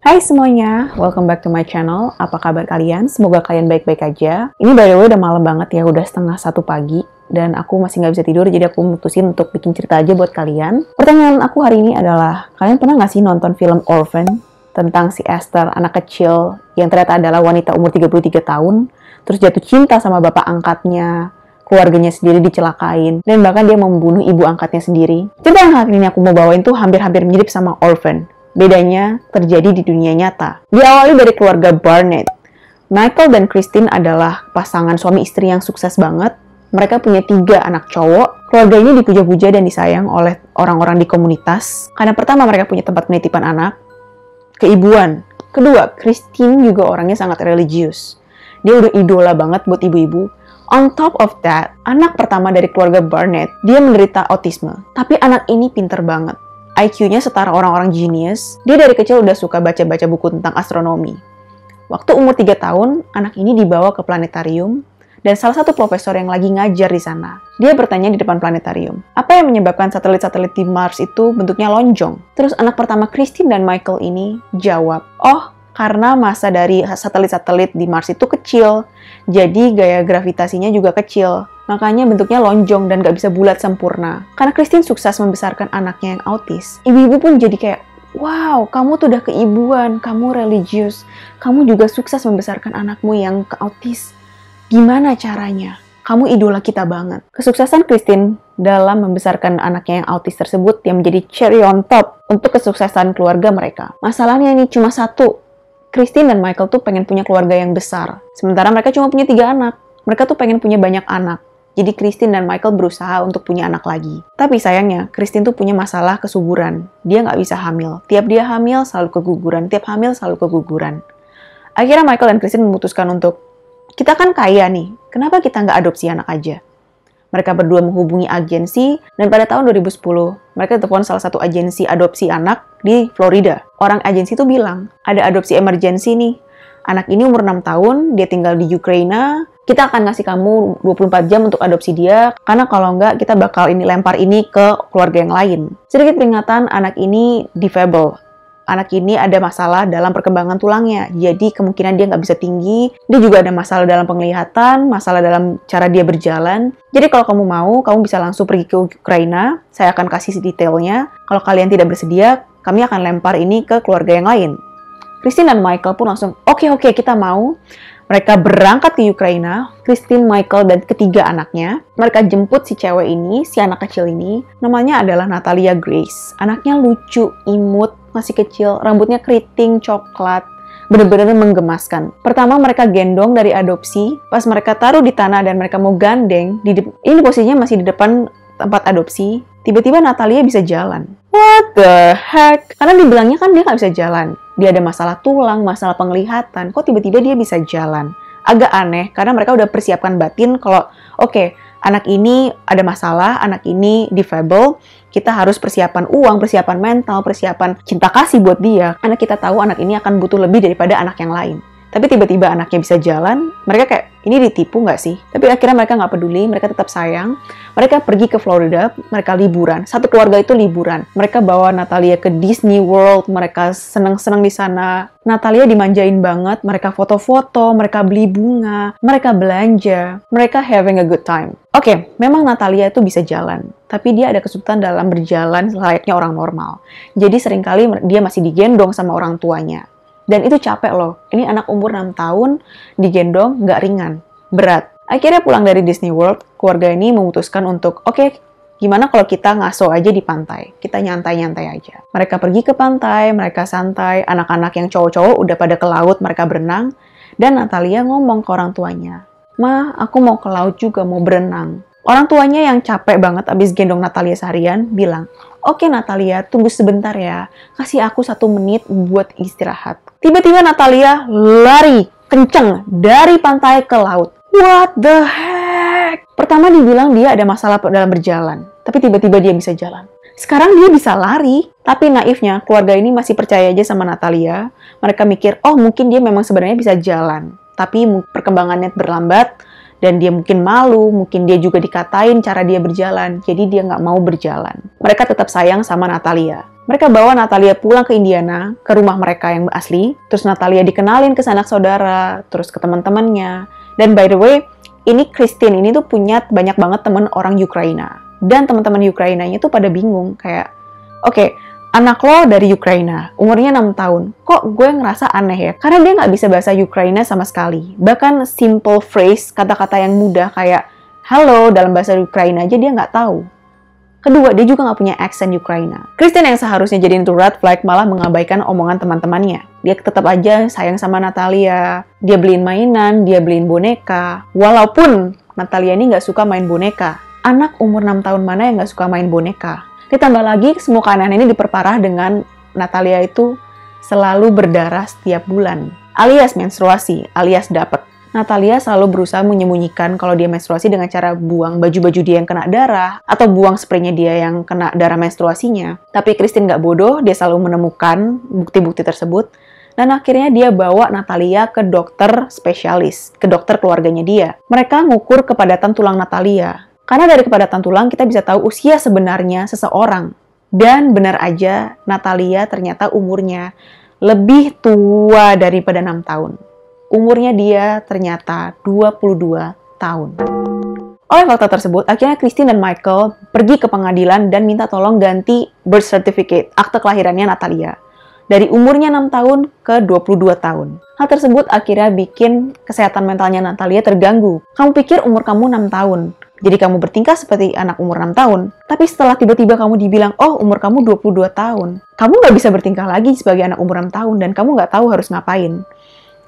Hai semuanya, welcome back to my channel. Apa kabar kalian? Semoga kalian baik-baik aja. Ini by the way udah malam banget ya, udah 1:30 pagi. Dan aku masih nggak bisa tidur, jadi aku mutusin untuk bikin cerita aja buat kalian. Pertanyaan aku hari ini adalah, kalian pernah nggak sih nonton film Orphan? Tentang si Esther, anak kecil yang ternyata adalah wanita umur 33 tahun, terus jatuh cinta sama bapak angkatnya, keluarganya sendiri dicelakain, dan bahkan dia membunuh ibu angkatnya sendiri. Cerita yang hari ini aku mau bawain tuh hampir-hampir mirip sama Orphan. Bedanya terjadi di dunia nyata. Diawali dari keluarga Barnett. Michael dan Christine adalah pasangan suami istri yang sukses banget. Mereka punya 3 anak cowok. Keluarga ini dipuja-puja dan disayang oleh orang-orang di komunitas. Karena pertama mereka punya tempat penitipan anak, keibuan. Kedua, Christine juga orangnya sangat religius. Dia udah idola banget buat ibu-ibu. On top of that, anak pertama dari keluarga Barnett, dia menderita autisme. Tapi anak ini pinter banget. IQ-nya setara orang-orang genius. Dia dari kecil udah suka baca-baca buku tentang astronomi. Waktu umur 3 tahun, anak ini dibawa ke planetarium, dan salah satu profesor yang lagi ngajar di sana. Dia bertanya di depan planetarium, apa yang menyebabkan satelit-satelit di Mars itu bentuknya lonjong? Terus anak pertama Christine dan Michael ini jawab, oh, karena massa dari satelit-satelit di Mars itu kecil, jadi gaya gravitasinya juga kecil. Makanya bentuknya lonjong dan gak bisa bulat sempurna. Karena Christine sukses membesarkan anaknya yang autis, ibu-ibu pun jadi kayak, wow, kamu tuh udah keibuan, kamu religius, kamu juga sukses membesarkan anakmu yang autis. Gimana caranya? Kamu idola kita banget. Kesuksesan Christine dalam membesarkan anaknya yang autis tersebut yang menjadi cherry on top untuk kesuksesan keluarga mereka. Masalahnya ini cuma satu. Christine dan Michael tuh pengen punya keluarga yang besar. Sementara mereka cuma punya 3 anak. Mereka tuh pengen punya banyak anak. Jadi Christine dan Michael berusaha untuk punya anak lagi. Tapi sayangnya, Christine tuh punya masalah kesuburan. Dia nggak bisa hamil. Tiap dia hamil, selalu keguguran. Tiap hamil, selalu keguguran. Akhirnya Michael dan Christine memutuskan untuk, kita kan kaya nih, kenapa kita nggak adopsi anak aja? Mereka berdua menghubungi agensi, dan pada tahun 2010, mereka telepon salah satu agensi adopsi anak di Florida. Orang agensi itu bilang, ada adopsi emergency nih. Anak ini umur 6 tahun, dia tinggal di Ukraina, kita akan ngasih kamu 24 jam untuk adopsi dia, karena kalau enggak, kita bakal lempar ini ke keluarga yang lain. Sedikit peringatan, anak ini difabel. Anak ini ada masalah dalam perkembangan tulangnya, jadi kemungkinan dia nggak bisa tinggi. Dia juga ada masalah dalam penglihatan, masalah dalam cara dia berjalan. Jadi kalau kamu mau, kamu bisa langsung pergi ke Ukraina, saya akan kasih detailnya. Kalau kalian tidak bersedia, kami akan lempar ini ke keluarga yang lain. Christine dan Michael pun langsung, oke, kita mau. Mereka berangkat ke Ukraina, Christine, Michael, dan ketiga anaknya. Mereka jemput si cewek ini, si anak kecil ini. Namanya adalah Natalia Grace. Anaknya lucu, imut, masih kecil, rambutnya keriting, coklat. Bener-bener menggemaskan. Pertama mereka gendong dari adopsi, pas mereka taruh di tanah dan mereka mau gandeng, ini posisinya masih di depan tempat adopsi, tiba-tiba Natalia bisa jalan. What the heck? Karena dibilangnya kan dia nggak bisa jalan. Dia ada masalah tulang, masalah penglihatan. Kok tiba-tiba dia bisa jalan? Agak aneh, karena mereka udah persiapkan batin kalau, oke, anak ini ada masalah, anak ini difabel, kita harus persiapan uang, persiapan mental, persiapan cinta kasih buat dia. Karena kita tahu anak ini akan butuh lebih daripada anak yang lain. Tapi tiba-tiba anaknya bisa jalan, mereka kayak, ini ditipu nggak sih? Tapi akhirnya mereka nggak peduli, mereka tetap sayang. Mereka pergi ke Florida, mereka liburan. Satu keluarga itu liburan. Mereka bawa Natalia ke Disney World, mereka seneng-seneng di sana. Natalia dimanjain banget, mereka foto-foto, mereka beli bunga, mereka belanja, mereka having a good time. Oke, memang Natalia itu bisa jalan, tapi dia ada kesulitan dalam berjalan layaknya orang normal. Jadi seringkali dia masih digendong sama orang tuanya. Dan itu capek loh. Ini anak umur 6 tahun digendong nggak ringan, berat. Akhirnya pulang dari Disney World, keluarga ini memutuskan untuk, oke, gimana kalau kita ngaso aja di pantai? Kita nyantai-nyantai aja. Mereka pergi ke pantai, mereka santai, anak-anak yang cowok-cowok udah pada ke laut, mereka berenang. Dan Natalia ngomong ke orang tuanya, Ma, aku mau ke laut juga, mau berenang. Orang tuanya yang capek banget abis gendong Natalia seharian, bilang, oke Natalia, tunggu sebentar ya. Kasih aku 1 menit buat istirahat. Tiba-tiba Natalia lari kenceng dari pantai ke laut. What the heck? Pertama dibilang dia ada masalah dalam berjalan. Tapi tiba-tiba dia bisa jalan. Sekarang dia bisa lari. Tapi naifnya, keluarga ini masih percaya aja sama Natalia. Mereka mikir, oh mungkin dia memang sebenarnya bisa jalan. Tapi perkembangannya berlambat. Dan dia mungkin malu, mungkin dia juga dikatain cara dia berjalan. Jadi dia nggak mau berjalan. Mereka tetap sayang sama Natalia. Mereka bawa Natalia pulang ke Indiana, ke rumah mereka yang asli. Terus Natalia dikenalin ke sanak saudara, terus ke teman-temannya. Dan by the way, ini Christine ini tuh punya banyak banget temen orang Ukraina. Dan teman-teman Ukrainanya tuh pada bingung, kayak, oke, anak lo dari Ukraina, umurnya 6 tahun. Kok gue ngerasa aneh ya? Karena dia nggak bisa bahasa Ukraina sama sekali. Bahkan simple phrase, kata-kata yang mudah kayak halo dalam bahasa Ukraina aja dia nggak tahu. Kedua, dia juga nggak punya aksen Ukraina. Christine yang seharusnya jadi itu red flag malah mengabaikan omongan teman-temannya. Dia tetap aja sayang sama Natalia. Dia beliin mainan, dia beliin boneka. Walaupun Natalia ini nggak suka main boneka. Anak umur 6 tahun mana yang nggak suka main boneka? Ditambah lagi, semua keanehan ini diperparah dengan Natalia itu selalu berdarah setiap bulan. Alias menstruasi, alias dapet. Natalia selalu berusaha menyembunyikan kalau dia menstruasi dengan cara buang baju-baju dia yang kena darah, atau buang spraynya dia yang kena darah menstruasinya. Tapi Christine nggak bodoh, dia selalu menemukan bukti-bukti tersebut, dan akhirnya dia bawa Natalia ke dokter spesialis, ke dokter keluarganya dia. Mereka ngukur kepadatan tulang Natalia. Karena dari kepadatan tulang kita bisa tahu usia sebenarnya seseorang. Dan benar aja, Natalia ternyata umurnya lebih tua daripada 6 tahun. Umurnya dia ternyata 22 tahun. Oleh fakta tersebut, akhirnya Christine dan Michael pergi ke pengadilan dan minta tolong ganti birth certificate, akte kelahirannya Natalia. Dari umurnya 6 tahun ke 22 tahun. Hal tersebut akhirnya bikin kesehatan mentalnya Natalia terganggu. Kamu pikir umur kamu 6 tahun, jadi kamu bertingkah seperti anak umur 6 tahun. Tapi setelah tiba-tiba kamu dibilang, oh umur kamu 22 tahun. Kamu nggak bisa bertingkah lagi sebagai anak umur 6 tahun dan kamu nggak tahu harus ngapain.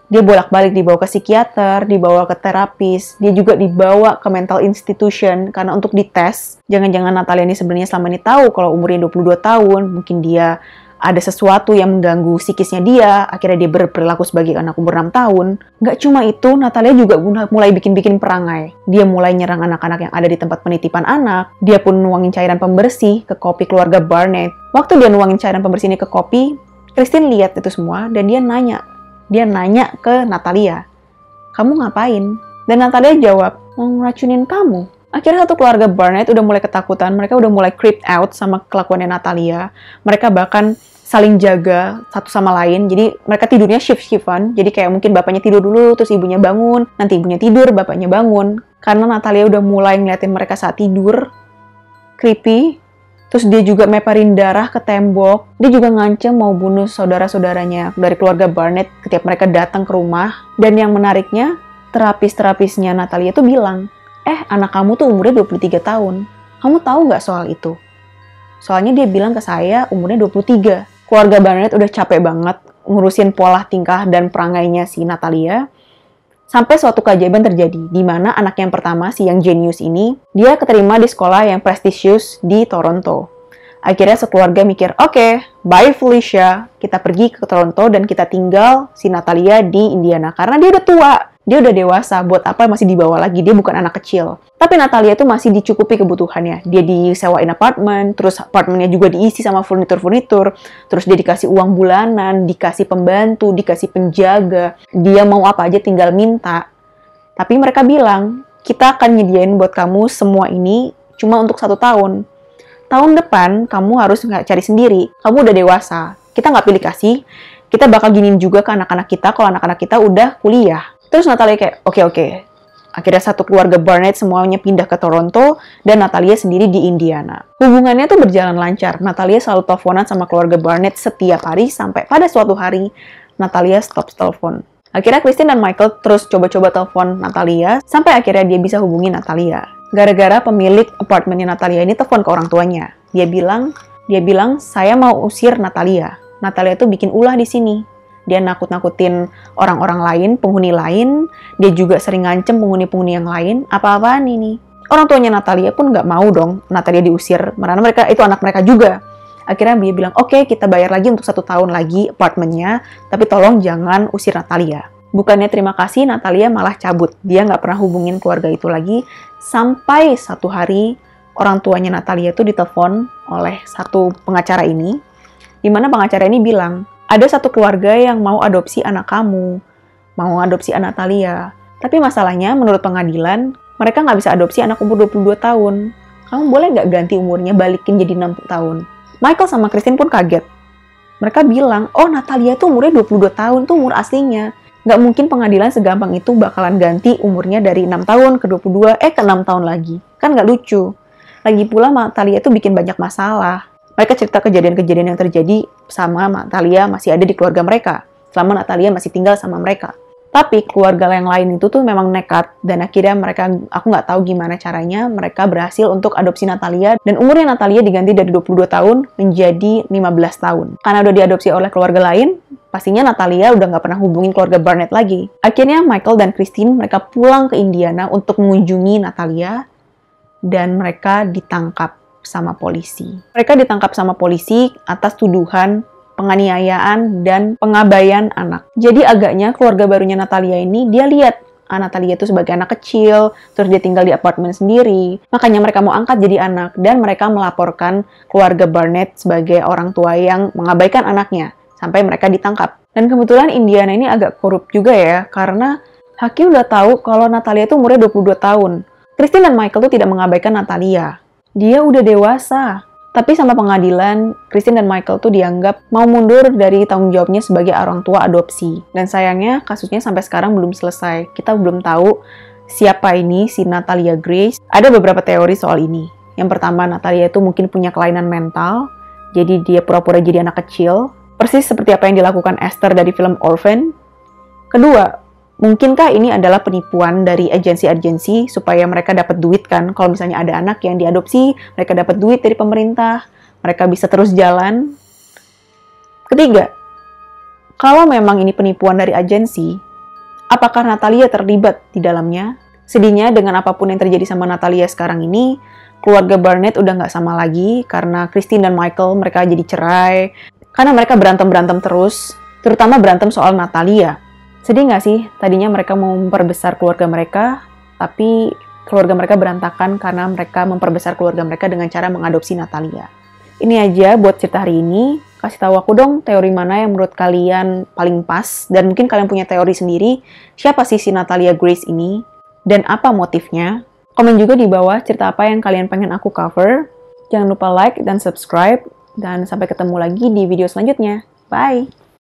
Dia bolak-balik dibawa ke psikiater, dibawa ke terapis, dia juga dibawa ke mental institution karena untuk dites. Jangan-jangan Natalia ini sebenarnya selama ini tahu kalau umurnya 22 tahun, mungkin dia ada sesuatu yang mengganggu psikisnya dia, akhirnya dia berperilaku sebagai anak umur 6 tahun. Nggak cuma itu, Natalia juga mulai bikin-bikin perangai. Dia mulai nyerang anak-anak yang ada di tempat penitipan anak, dia pun nuangin cairan pembersih ke kopi keluarga Barnett. Waktu dia nuangin cairan pembersih ini ke kopi, Christine lihat itu semua dan dia nanya ke Natalia, kamu ngapain? Dan Natalia jawab, mau ngeracunin kamu. Akhirnya satu keluarga Barnett udah mulai ketakutan, mereka udah mulai creeped out sama kelakuannya Natalia. Mereka bahkan saling jaga satu sama lain, jadi mereka tidurnya shift-shiftan, jadi kayak mungkin bapaknya tidur dulu, terus ibunya bangun, nanti ibunya tidur, bapaknya bangun. Karena Natalia udah mulai ngeliatin mereka saat tidur, creepy. Terus dia juga meperin darah ke tembok. Dia juga ngancem mau bunuh saudara-saudaranya dari keluarga Barnett ketika mereka datang ke rumah. Dan yang menariknya, terapis-terapisnya Natalia tuh bilang, anak kamu tuh umurnya 23 tahun. Kamu tahu nggak soal itu? Soalnya dia bilang ke saya umurnya 23. Keluarga Barnett udah capek banget ngurusin pola tingkah dan perangainya si Natalia. Sampai suatu keajaiban terjadi, di mana anak yang pertama, si yang jenius ini, dia keterima di sekolah yang prestisius di Toronto. Akhirnya sekeluarga mikir, oke, bye Felicia, kita pergi ke Toronto dan kita tinggal si Natalia di Indiana. Karena dia udah tua, dia udah dewasa, buat apa masih dibawa lagi, dia bukan anak kecil. Tapi Natalia tuh masih dicukupi kebutuhannya. Dia disewain apartemen, terus apartemennya juga diisi sama furnitur-furnitur, terus dia dikasih uang bulanan, dikasih pembantu, dikasih penjaga. Dia mau apa aja tinggal minta. Tapi mereka bilang, kita akan nyediain buat kamu semua ini cuma untuk 1 tahun. Tahun depan, kamu harus cari sendiri. Kamu udah dewasa. Kita nggak pilih kasih. Kita bakal giniin juga ke anak-anak kita kalau anak-anak kita udah kuliah. Terus Natalia kayak, oke. Akhirnya satu keluarga Barnett semuanya pindah ke Toronto dan Natalia sendiri di Indiana. Hubungannya tuh berjalan lancar. Natalia selalu teleponan sama keluarga Barnett setiap hari sampai pada suatu hari Natalia stop telepon. Akhirnya Christine dan Michael terus coba-coba telepon Natalia sampai akhirnya dia bisa hubungi Natalia. Gara-gara pemilik apartemennya Natalia ini telepon ke orang tuanya. Dia bilang, saya mau usir Natalia. Natalia tuh bikin ulah di sini. Dia nakut-nakutin orang-orang lain, penghuni lain. Dia juga sering ngancem penghuni-penghuni yang lain. Apa-apaan ini? Orang tuanya Natalia pun nggak mau dong Natalia diusir. Karena mereka itu anak mereka juga. Akhirnya dia bilang, oke, kita bayar lagi untuk 1 tahun lagi apartemennya. Tapi tolong jangan usir Natalia. Bukannya terima kasih, Natalia malah cabut. Dia nggak pernah hubungin keluarga itu lagi. Sampai satu hari, orang tuanya Natalia itu ditelepon oleh satu pengacara ini. Di mana pengacara ini bilang, ada satu keluarga yang mau adopsi anak kamu, mau adopsi anak Natalia. Tapi masalahnya, menurut pengadilan, mereka nggak bisa adopsi anak umur 22 tahun. Kamu boleh nggak ganti umurnya, balikin jadi 60 tahun? Michael sama Christine pun kaget. Mereka bilang, oh Natalia tuh umurnya 22 tahun, tuh umur aslinya. Nggak mungkin pengadilan segampang itu bakalan ganti umurnya dari 6 tahun ke 22, ke 6 tahun lagi. Kan nggak lucu. Lagi pula Natalia tuh bikin banyak masalah. Mereka cerita kejadian-kejadian yang terjadi sama Natalia masih ada di keluarga mereka, selama Natalia masih tinggal sama mereka. Tapi keluarga yang lain itu tuh memang nekat, dan akhirnya aku nggak tahu gimana caranya, mereka berhasil untuk adopsi Natalia, dan umurnya Natalia diganti dari 22 tahun menjadi 15 tahun. Karena udah diadopsi oleh keluarga lain, pastinya Natalia udah nggak pernah hubungin keluarga Barnett lagi. Akhirnya Michael dan Christine mereka pulang ke Indiana untuk mengunjungi Natalia, dan mereka ditangkap sama polisi. Mereka ditangkap sama polisi atas tuduhan penganiayaan dan pengabaian anak. Jadi agaknya keluarga barunya Natalia ini, dia lihat Natalia itu sebagai anak kecil, terus dia tinggal di apartemen sendiri. Makanya mereka mau angkat jadi anak, dan mereka melaporkan keluarga Barnett sebagai orang tua yang mengabaikan anaknya, sampai mereka ditangkap. Dan kebetulan Indiana ini agak korup juga ya, karena hakim udah tahu kalau Natalia itu umurnya 22 tahun. Christine dan Michael tuh tidak mengabaikan Natalia. Dia udah dewasa. Tapi sama pengadilan, Christine dan Michael tuh dianggap mau mundur dari tanggung jawabnya sebagai orang tua adopsi. Dan sayangnya kasusnya sampai sekarang belum selesai. Kita belum tahu siapa ini si Natalia Grace. Ada beberapa teori soal ini. Yang pertama, Natalia itu mungkin punya kelainan mental. Jadi dia pura-pura jadi anak kecil. Persis seperti apa yang dilakukan Esther dari film Orphan. Kedua, mungkinkah ini adalah penipuan dari agensi-agensi supaya mereka dapat duit kan? Kalau misalnya ada anak yang diadopsi, mereka dapat duit dari pemerintah, mereka bisa terus jalan. Ketiga, kalau memang ini penipuan dari agensi, apakah Natalia terlibat di dalamnya? Sedihnya dengan apapun yang terjadi sama Natalia sekarang ini, keluarga Barnett udah nggak sama lagi karena Christine dan Michael mereka jadi cerai, karena mereka berantem-berantem terus, terutama berantem soal Natalia. Sedih nggak sih? Tadinya mereka mau memperbesar keluarga mereka, tapi keluarga mereka berantakan karena mereka memperbesar keluarga mereka dengan cara mengadopsi Natalia. Ini aja buat cerita hari ini. Kasih tahu aku dong teori mana yang menurut kalian paling pas, dan mungkin kalian punya teori sendiri. Siapa sih si Natalia Grace ini? Dan apa motifnya? Komen juga di bawah cerita apa yang kalian pengen aku cover. Jangan lupa like dan subscribe. Dan sampai ketemu lagi di video selanjutnya. Bye!